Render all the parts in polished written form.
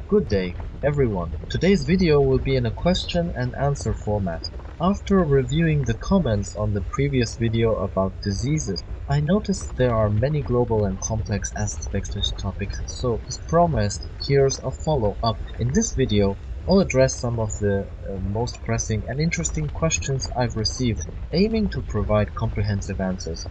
Good day, everyone. Today's video will be in a question and answer format. After reviewing the comments on the previous video about diseases, I noticed there are many global and complex aspects to this topic, so as promised, here's a follow-up. In this video, I'll address some of the most pressing and interesting questions I've received, aiming to provide comprehensive answers.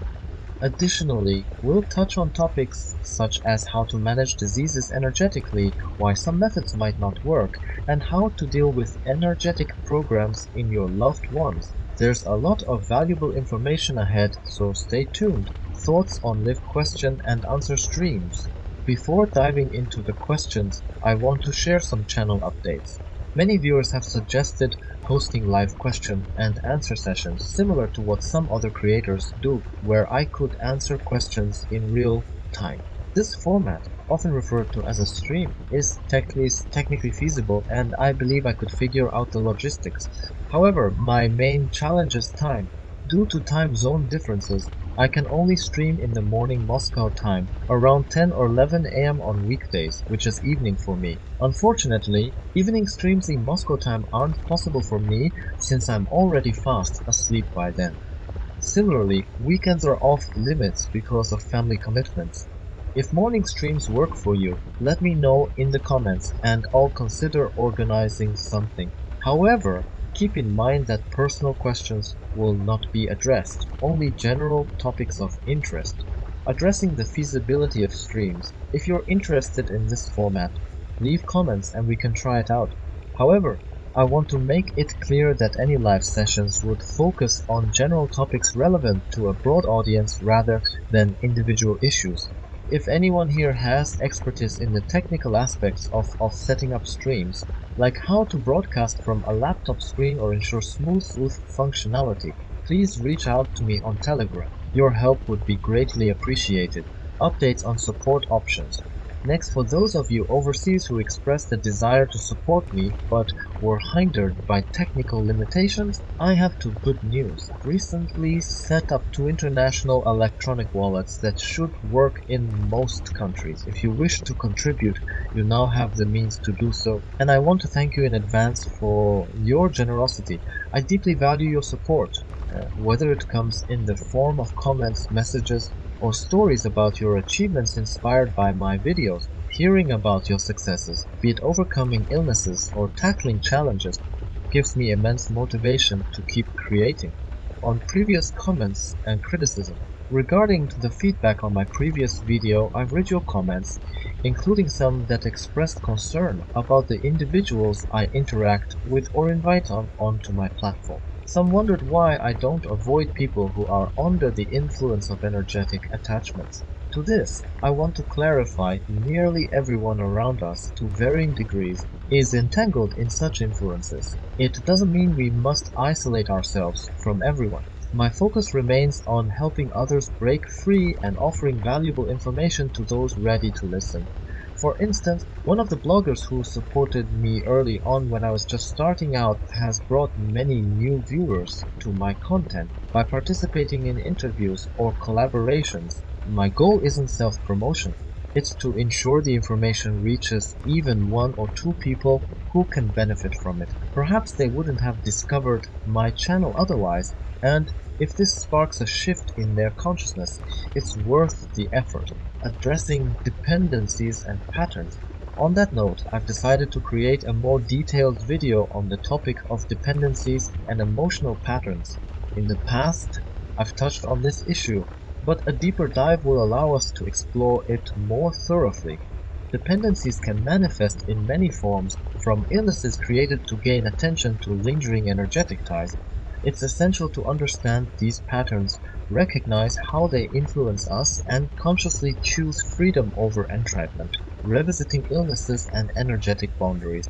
Additionally, we'll touch on topics such as how to manage diseases energetically, why some methods might not work, and how to deal with energetic programs in your loved ones. There's a lot of valuable information ahead, so stay tuned. Thoughts on live question and answer streams. Before diving into the questions, I want to share some channel updates. Many viewers have suggested hosting live question and answer sessions similar to what some other creators do, where I could answer questions in real time. This format, often referred to as a stream, is technically feasible, and I believe I could figure out the logistics. However, my main challenge is time. Due to time zone differences, I can only stream in the morning Moscow time, around 10 or 11 am on weekdays, which is evening for me. Unfortunately, evening streams in Moscow time aren't possible for me since I'm already fast asleep by then. Similarly, weekends are off limits because of family commitments. If morning streams work for you, let me know in the comments and I'll consider organizing something. However, keep in mind that personal questions will not be addressed, only general topics of interest. Addressing the feasibility of streams. If you're interested in this format, leave comments and we can try it out. However, I want to make it clear that any live sessions would focus on general topics relevant to a broad audience rather than individual issues. If anyone here has expertise in the technical aspects of setting up streams, like how to broadcast from a laptop screen or ensure smooth functionality, please reach out to me on Telegram. Your help would be greatly appreciated. Updates on support options. Next, for those of you overseas who expressed a desire to support me but were hindered by technical limitations, I have two good news. I've recently set up two international electronic wallets that should work in most countries. If you wish to contribute, you now have the means to do so, and I want to thank you in advance for your generosity. I deeply value your support, whether it comes in the form of comments, messages, or stories about your achievements inspired by my videos. Hearing about your successes, be it overcoming illnesses or tackling challenges, gives me immense motivation to keep creating. On previous comments and criticism. Regarding the feedback on my previous video, I've read your comments, including some that expressed concern about the individuals I interact with or invite onto my platform. Some wondered why I don't avoid people who are under the influence of energetic attachments. To this, I want to clarify nearly everyone around us, to varying degrees, is entangled in such influences. It doesn't mean we must isolate ourselves from everyone. My focus remains on helping others break free and offering valuable information to those ready to listen. For instance, one of the bloggers who supported me early on when I was just starting out has brought many new viewers to my content by participating in interviews or collaborations. My goal isn't self-promotion. It's to ensure the information reaches even one or two people who can benefit from it. Perhaps they wouldn't have discovered my channel otherwise, and if this sparks a shift in their consciousness, it's worth the effort. Addressing dependencies and patterns. On that note, I've decided to create a more detailed video on the topic of dependencies and emotional patterns. In the past, I've touched on this issue, but a deeper dive will allow us to explore it more thoroughly. Dependencies can manifest in many forms, from illnesses created to gain attention to lingering energetic ties. It's essential to understand these patterns, recognize how they influence us, and consciously choose freedom over entrapment. Revisiting illnesses and energetic boundaries.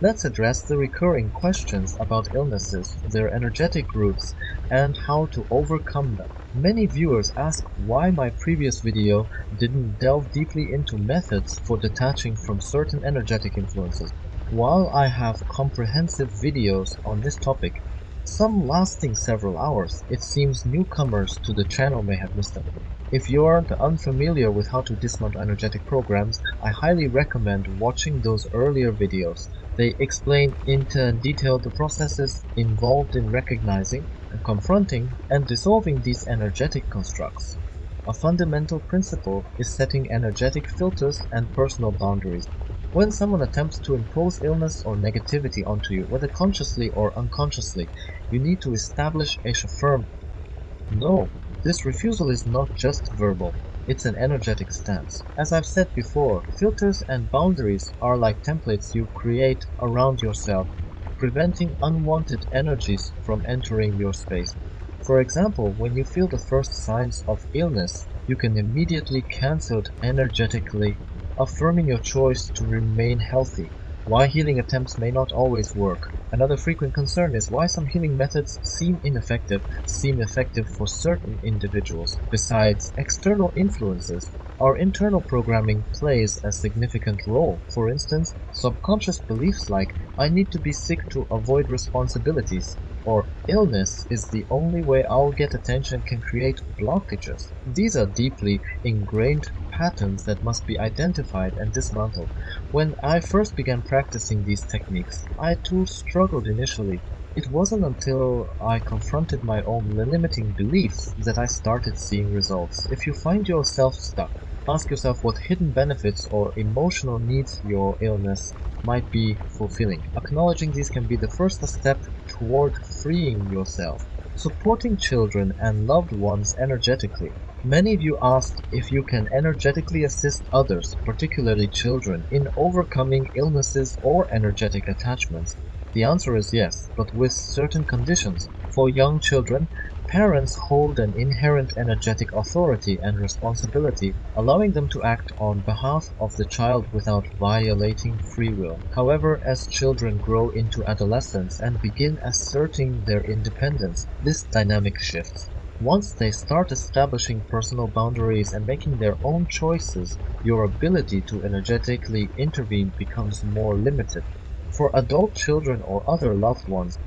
Let's address the recurring questions about illnesses, their energetic roots, and how to overcome them. Many viewers ask why my previous video didn't delve deeply into methods for detaching from certain energetic influences. While I have comprehensive videos on this topic, some lasting several hours, it seems newcomers to the channel may have missed them. If you aren't unfamiliar with how to dismantle energetic programs, I highly recommend watching those earlier videos. They explain in detail the processes involved in recognizing, and confronting, and dissolving these energetic constructs. A fundamental principle is setting energetic filters and personal boundaries. When someone attempts to impose illness or negativity onto you, whether consciously or unconsciously, you need to establish a firm no. This refusal is not just verbal, it's an energetic stance. As I've said before, filters and boundaries are like templates you create around yourself, preventing unwanted energies from entering your space. For example, when you feel the first signs of illness, you can immediately cancel it energetically, affirming your choice to remain healthy. Why healing attempts may not always work. Another frequent concern is why some healing methods seem effective for certain individuals. Besides external influences, our internal programming plays a significant role. For instance, subconscious beliefs like I need to be sick to avoid responsibilities or illness is the only way I'll get attention can create blockages. These are deeply ingrained patterns that must be identified and dismantled. When I first began practicing these techniques, I too struggled initially. It wasn't until I confronted my own limiting beliefs that I started seeing results. If you find yourself stuck, ask yourself what hidden benefits or emotional needs your illness might be fulfilling. Acknowledging these can be the first step toward freeing yourself. Supporting children and loved ones energetically. Many of you asked if you can energetically assist others, particularly children, in overcoming illnesses or energetic attachments. The answer is yes, but with certain conditions. For young children, parents hold an inherent energetic authority and responsibility, allowing them to act on behalf of the child without violating free will. However, as children grow into adolescence and begin asserting their independence, this dynamic shifts. Once they start establishing personal boundaries and making their own choices, your ability to energetically intervene becomes more limited. For adult children or other loved ones,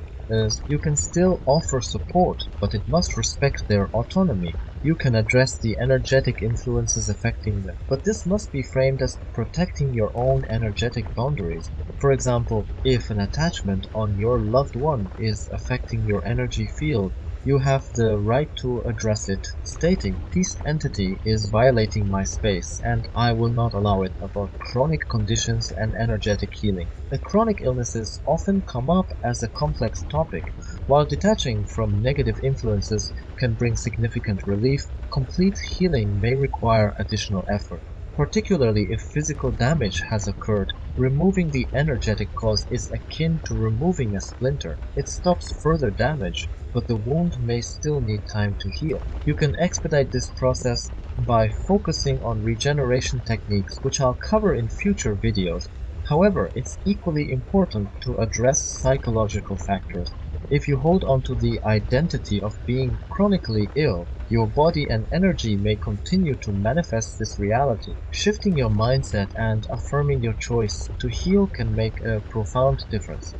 you can still offer support, but it must respect their autonomy. You can address the energetic influences affecting them, but this must be framed as protecting your own energetic boundaries. For example, if an attachment on your loved one is affecting your energy field, you have the right to address it, stating, "This entity is violating my space, and I will not allow it," about chronic conditions and energetic healing. The chronic illnesses often come up as a complex topic. While detaching from negative influences can bring significant relief, complete healing may require additional effort. Particularly if physical damage has occurred, removing the energetic cause is akin to removing a splinter. It stops further damage, but the wound may still need time to heal. You can expedite this process by focusing on regeneration techniques, which I'll cover in future videos. However, it's equally important to address psychological factors. If you hold on to the identity of being chronically ill, your body and energy may continue to manifest this reality. Shifting your mindset and affirming your choice to heal can make a profound difference.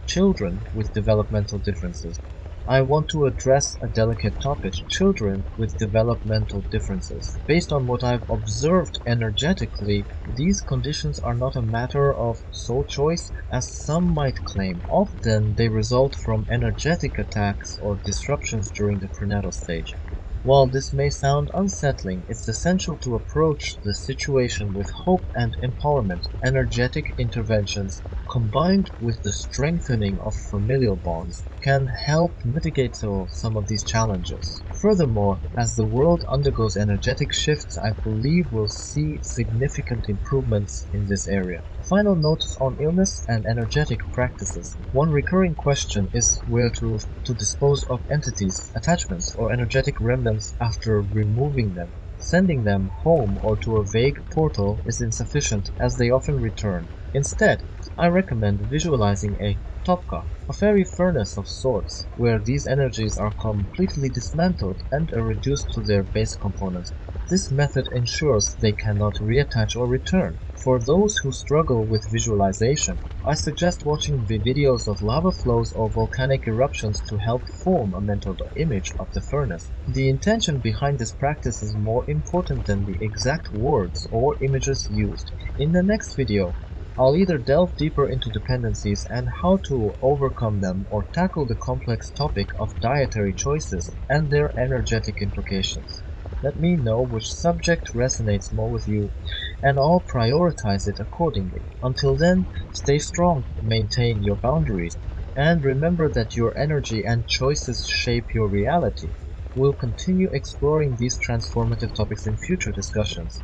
Children with developmental differences. I want to address a delicate topic, children with developmental differences. Based on what I've observed energetically, these conditions are not a matter of soul choice, as some might claim. Often they result from energetic attacks or disruptions during the prenatal stage. While this may sound unsettling, it's essential to approach the situation with hope and empowerment. Energetic interventions combined with the strengthening of familial bonds, can help mitigate some of these challenges. Furthermore, as the world undergoes energetic shifts, I believe we'll see significant improvements in this area. Final notes on illness and energetic practices. One recurring question is where to dispose of entities, attachments, or energetic remnants after removing them. Sending them home or to a vague portal is insufficient, as they often return. Instead, I recommend visualizing a Topka, a fairy furnace of sorts, where these energies are completely dismantled and are reduced to their base components. This method ensures they cannot reattach or return. For those who struggle with visualization, I suggest watching the videos of lava flows or volcanic eruptions to help form a mental image of the furnace. The intention behind this practice is more important than the exact words or images used. In the next video, I'll either delve deeper into dependencies and how to overcome them, or tackle the complex topic of dietary choices and their energetic implications. Let me know which subject resonates more with you, and I'll prioritize it accordingly. Until then, stay strong, maintain your boundaries, and remember that your energy and choices shape your reality. We'll continue exploring these transformative topics in future discussions.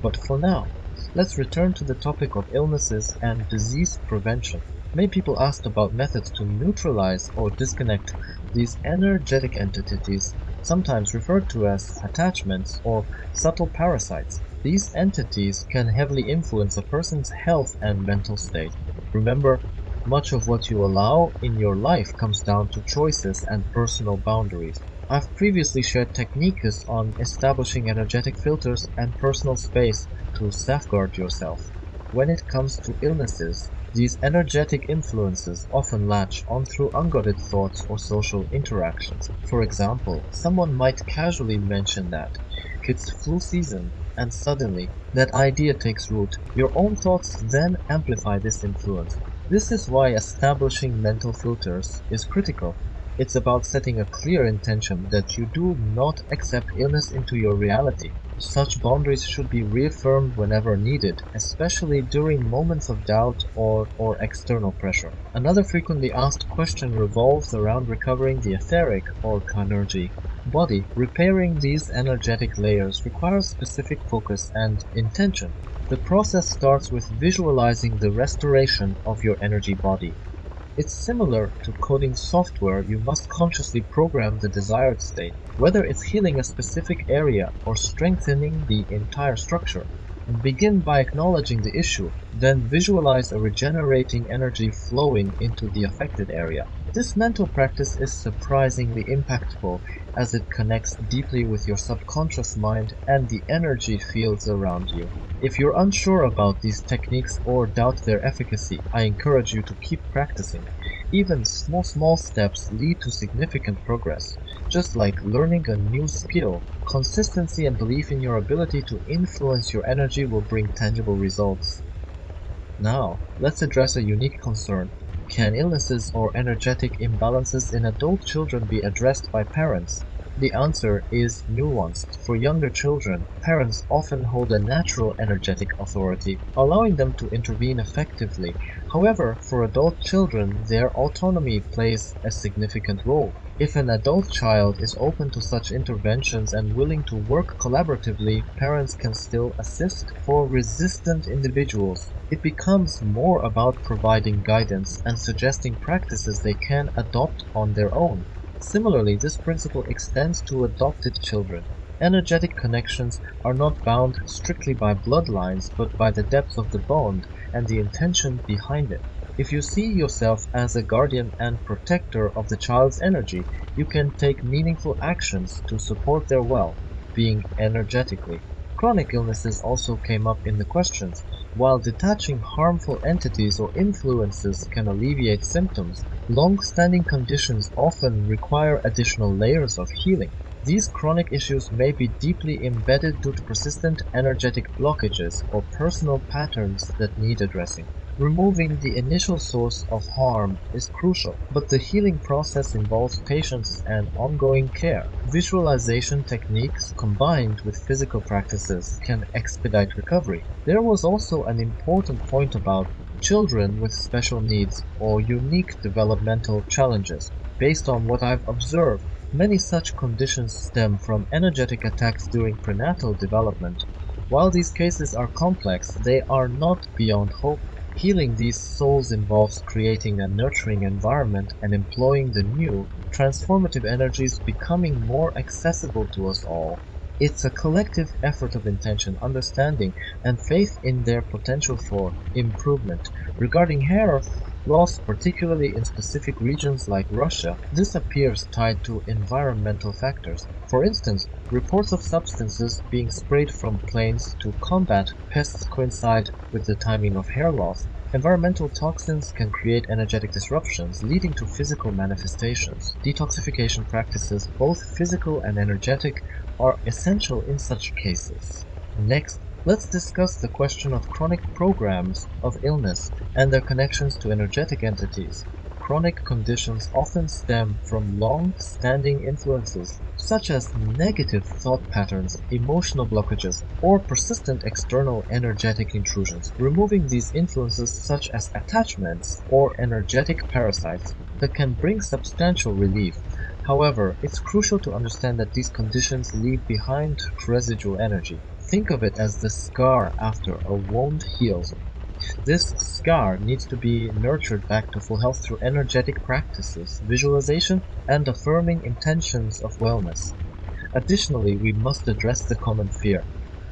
But for now, let's return to the topic of illnesses and disease prevention. Many people asked about methods to neutralize or disconnect these energetic entities, sometimes referred to as attachments or subtle parasites. These entities can heavily influence a person's health and mental state. Remember, much of what you allow in your life comes down to choices and personal boundaries. I've previously shared techniques on establishing energetic filters and personal space to safeguard yourself. When it comes to illnesses, these energetic influences often latch on through unguarded thoughts or social interactions. For example, someone might casually mention that it's flu season, and suddenly that idea takes root. Your own thoughts then amplify this influence. This is why establishing mental filters is critical. It's about setting a clear intention that you do not accept illness into your reality. Such boundaries should be reaffirmed whenever needed, especially during moments of doubt or external pressure. Another frequently asked question revolves around recovering the etheric or energy body. Repairing these energetic layers requires specific focus and intention. The process starts with visualizing the restoration of your energy body. It's similar to coding software. You must consciously program the desired state, whether it's healing a specific area or strengthening the entire structure. Begin by acknowledging the issue, then visualize a regenerating energy flowing into the affected area. This mental practice is surprisingly impactful, as it connects deeply with your subconscious mind and the energy fields around you. If you're unsure about these techniques or doubt their efficacy, I encourage you to keep practicing. Even small steps lead to significant progress. Just like learning a new skill, consistency and belief in your ability to influence your energy will bring tangible results. Now, let's address a unique concern. Can illnesses or energetic imbalances in adult children be addressed by parents? The answer is nuanced. For younger children, parents often hold a natural energetic authority, allowing them to intervene effectively. However, for adult children, their autonomy plays a significant role. If an adult child is open to such interventions and willing to work collaboratively, parents can still assist. For resistant individuals, it becomes more about providing guidance and suggesting practices they can adopt on their own. Similarly, this principle extends to adopted children. Energetic connections are not bound strictly by bloodlines, but by the depth of the bond and the intention behind it. If you see yourself as a guardian and protector of the child's energy, you can take meaningful actions to support their well-being energetically. Chronic illnesses also came up in the questions. While detaching harmful entities or influences can alleviate symptoms, long-standing conditions often require additional layers of healing. These chronic issues may be deeply embedded due to persistent energetic blockages or personal patterns that need addressing. Removing the initial source of harm is crucial, but the healing process involves patience and ongoing care. Visualization techniques combined with physical practices can expedite recovery. There was also an important point about children with special needs or unique developmental challenges. Based on what I've observed, many such conditions stem from energetic attacks during prenatal development. While these cases are complex, they are not beyond hope. Healing these souls involves creating a nurturing environment and employing the new, transformative energies becoming more accessible to us all. It's a collective effort of intention, understanding, and faith in their potential for improvement. Regarding hair, Loss, particularly in specific regions like Russia, this appears tied to environmental factors. For instance, reports of substances being sprayed from planes to combat pests coincide with the timing of hair loss. Environmental toxins can create energetic disruptions, leading to physical manifestations. Detoxification practices, both physical and energetic, are essential in such cases. Next, let's discuss the question of chronic programs of illness and their connections to energetic entities. Chronic conditions often stem from long-standing influences, such as negative thought patterns, emotional blockages, or persistent external energetic intrusions. Removing these influences, such as attachments or energetic parasites, that can bring substantial relief. However, it's crucial to understand that these conditions leave behind residual energy. Think of it as the scar after a wound heals. This scar needs to be nurtured back to full health through energetic practices, visualization, and affirming intentions of wellness. Additionally, we must address the common fear.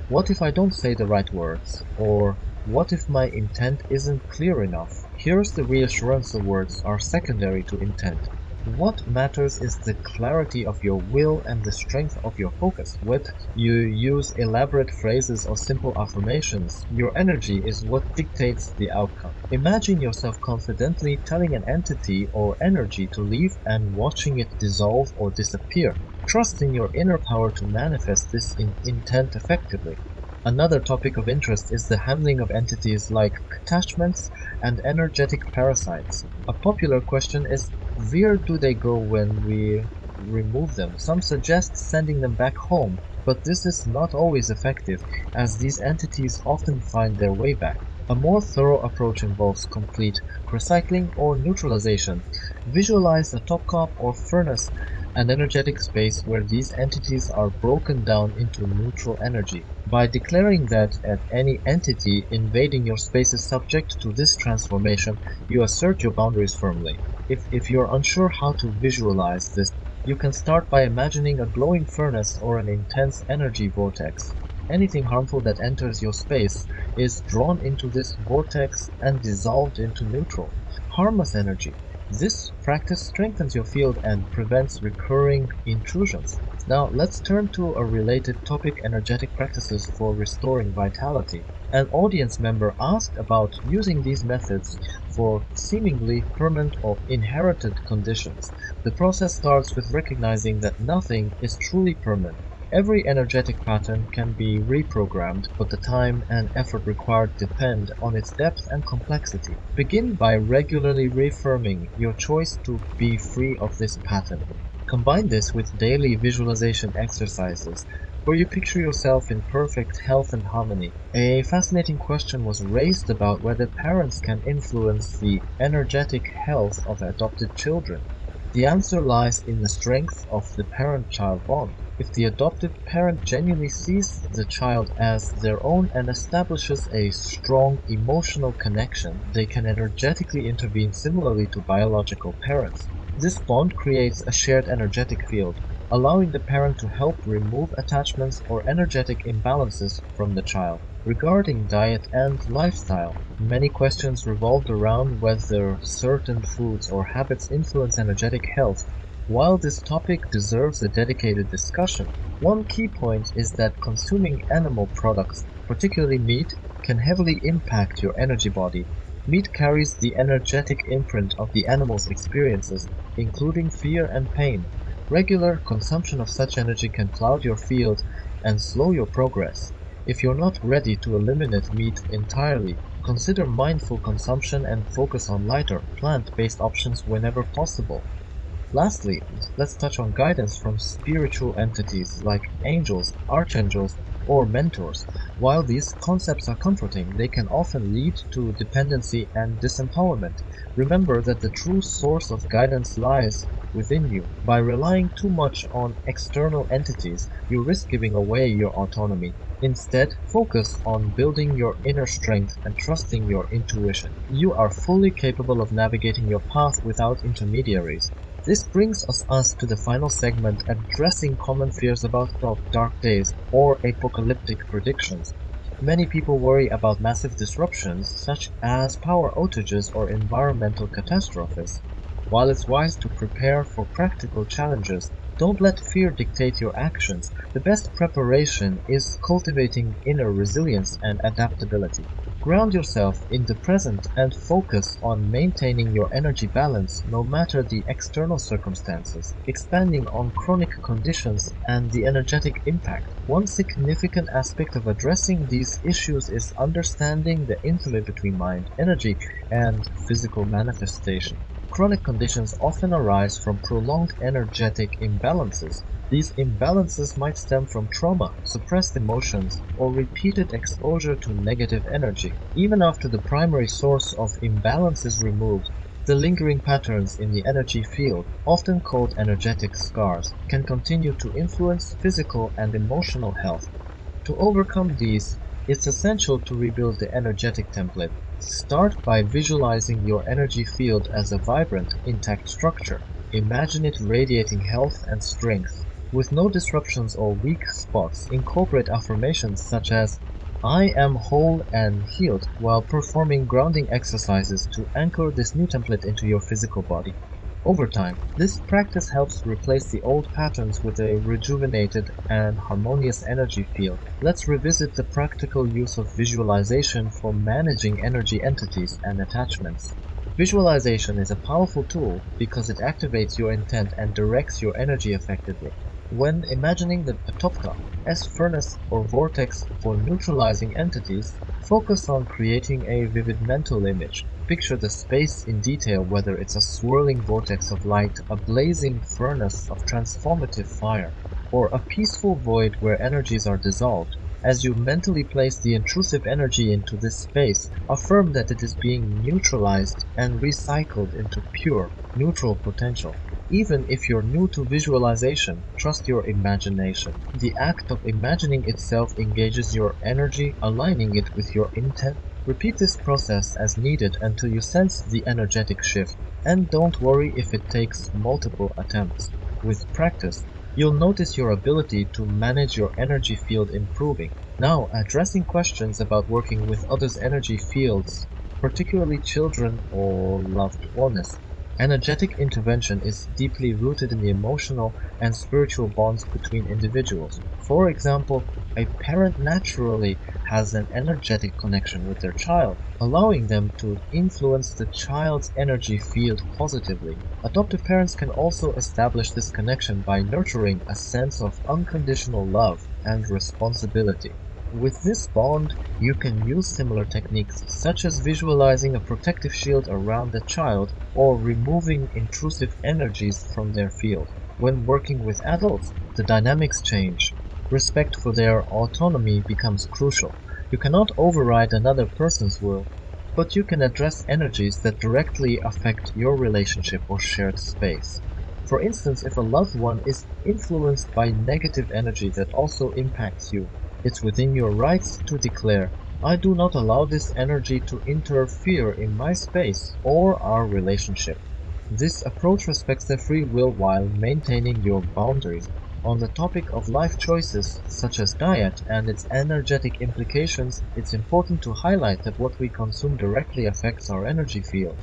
What if I don't say the right words? Or what if my intent isn't clear enough? Here's the reassurance: the words are secondary to intent. What matters is the clarity of your will and the strength of your focus. Whether you use elaborate phrases or simple affirmations, your energy is what dictates the outcome. Imagine yourself confidently telling an entity or energy to leave and watching it dissolve or disappear. Trust in your inner power to manifest this intent effectively. Another topic of interest is the handling of entities like attachments and energetic parasites. A popular question is, where do they go when we remove them? Some suggest sending them back home, but this is not always effective, as these entities often find their way back. A more thorough approach involves complete recycling or neutralization. Visualize a Topka or furnace, an energetic space where these entities are broken down into neutral energy. By declaring that any entity invading your space is subject to this transformation, you assert your boundaries firmly. If you're unsure how to visualize this, you can start by imagining a glowing furnace or an intense energy vortex. Anything harmful that enters your space is drawn into this vortex and dissolved into neutral, harmless energy. This practice strengthens your field and prevents recurring intrusions. Now, let's turn to a related topic: energetic practices for restoring vitality. An audience member asked about using these methods for seemingly permanent or inherited conditions. The process starts with recognizing that nothing is truly permanent. Every energetic pattern can be reprogrammed, but the time and effort required depend on its depth and complexity. Begin by regularly reaffirming your choice to be free of this pattern. Combine this with daily visualization exercises where you picture yourself in perfect health and harmony. A fascinating question was raised about whether parents can influence the energetic health of adopted children. The answer lies in the strength of the parent-child bond. If the adoptive parent genuinely sees the child as their own and establishes a strong emotional connection, they can energetically intervene similarly to biological parents. This bond creates a shared energetic field, allowing the parent to help remove attachments or energetic imbalances from the child. Regarding diet and lifestyle, many questions revolved around whether certain foods or habits influence energetic health. While this topic deserves a dedicated discussion, one key point is that consuming animal products, particularly meat, can heavily impact your energy body. Meat carries the energetic imprint of the animal's experiences, including fear and pain. Regular consumption of such energy can cloud your field and slow your progress. If you're not ready to eliminate meat entirely, consider mindful consumption and focus on lighter, plant-based options whenever possible. Lastly, let's touch on guidance from spiritual entities like angels, archangels, or mentors. While these concepts are comforting, they can often lead to dependency and disempowerment. Remember that the true source of guidance lies within you. By relying too much on external entities, you risk giving away your autonomy. Instead, focus on building your inner strength and trusting your intuition. You are fully capable of navigating your path without intermediaries. This brings us to the final segment, addressing common fears about dark days or apocalyptic predictions. Many people worry about massive disruptions such as power outages or environmental catastrophes. While it's wise to prepare for practical challenges, don't let fear dictate your actions. The best preparation is cultivating inner resilience and adaptability. Ground yourself in the present and focus on maintaining your energy balance no matter the external circumstances. Expanding on chronic conditions and the energetic impact. One significant aspect of addressing these issues is understanding the interplay between mind, energy, and physical manifestation. Chronic conditions often arise from prolonged energetic imbalances. These imbalances might stem from trauma, suppressed emotions, or repeated exposure to negative energy. Even after the primary source of imbalance is removed, the lingering patterns in the energy field, often called energetic scars, can continue to influence physical and emotional health. To overcome these, it's essential to rebuild the energetic template. Start by visualizing your energy field as a vibrant, intact structure. Imagine it radiating health and strength. With no disruptions or weak spots, incorporate affirmations such as I am whole and healed while performing grounding exercises to anchor this new template into your physical body. Over time, this practice helps replace the old patterns with a rejuvenated and harmonious energy field. Let's revisit the practical use of visualization for managing energy entities and attachments. Visualization is a powerful tool because it activates your intent and directs your energy effectively. When imagining a Topka as furnace or vortex for neutralizing entities, focus on creating a vivid mental image. Picture the space in detail, whether it's a swirling vortex of light, a blazing furnace of transformative fire, or a peaceful void where energies are dissolved. As you mentally place the intrusive energy into this space, affirm that it is being neutralized and recycled into pure, neutral potential. Even if you're new to visualization, trust your imagination. The act of imagining itself engages your energy, aligning it with your intent. Repeat this process as needed until you sense the energetic shift, and don't worry if it takes multiple attempts. With practice, you'll notice your ability to manage your energy field improving. Now, addressing questions about working with others' energy fields, particularly children or loved ones. Energetic intervention is deeply rooted in the emotional and spiritual bonds between individuals. For example, a parent naturally has an energetic connection with their child, allowing them to influence the child's energy field positively. Adoptive parents can also establish this connection by nurturing a sense of unconditional love and responsibility. With this bond, you can use similar techniques such as visualizing a protective shield around the child or removing intrusive energies from their field. When working with adults, the dynamics change. Respect for their autonomy becomes crucial. You cannot override another person's will, but you can address energies that directly affect your relationship or shared space. For instance, if a loved one is influenced by negative energy that also impacts you, it's within your rights to declare, I do not allow this energy to interfere in my space or our relationship. This approach respects their free will while maintaining your boundaries. On the topic of life choices, such as diet and its energetic implications, it's important to highlight that what we consume directly affects our energy field.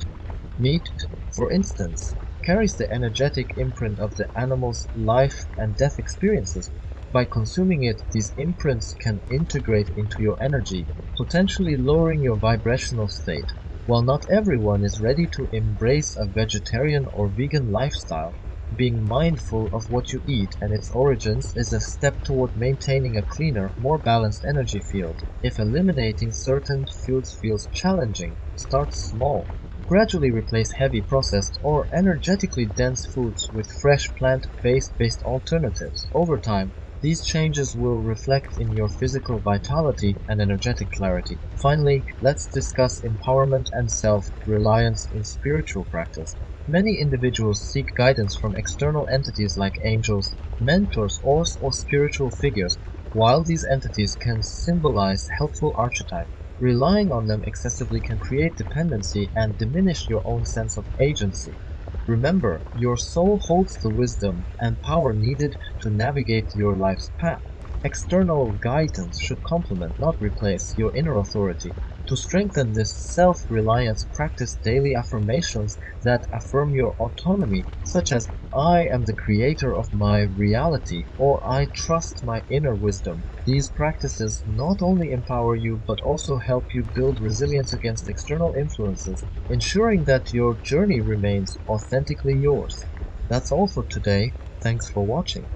Meat, for instance, carries the energetic imprint of the animal's life and death experiences. By consuming it, these imprints can integrate into your energy, potentially lowering your vibrational state. While not everyone is ready to embrace a vegetarian or vegan lifestyle, being mindful of what you eat and its origins is a step toward maintaining a cleaner, more balanced energy field. If eliminating certain foods feels challenging, start small. Gradually replace heavy processed or energetically dense foods with fresh plant-based alternatives. Over time, these changes will reflect in your physical vitality and energetic clarity. Finally, let's discuss empowerment and self-reliance in spiritual practice. Many individuals seek guidance from external entities like angels, mentors, or spiritual figures. While these entities can symbolize helpful archetypes, relying on them excessively can create dependency and diminish your own sense of agency. Remember, your soul holds the wisdom and power needed to navigate your life's path. External guidance should complement, not replace, your inner authority. To strengthen this self-reliance, practice daily affirmations that affirm your autonomy, such as I am the creator of my reality, or I trust my inner wisdom. These practices not only empower you, but also help you build resilience against external influences, ensuring that your journey remains authentically yours. That's all for today. Thanks for watching.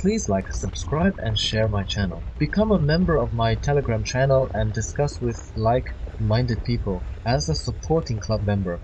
Please like, subscribe, and share my channel. Become a member of my Telegram channel and discuss with like-minded people as a supporting club member.